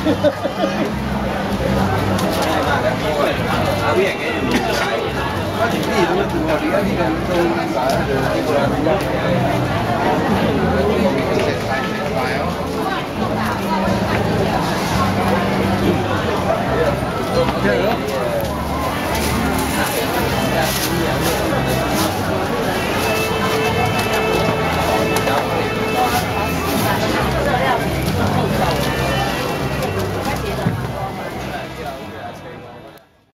Quasi qui dove tu arrivi che non sai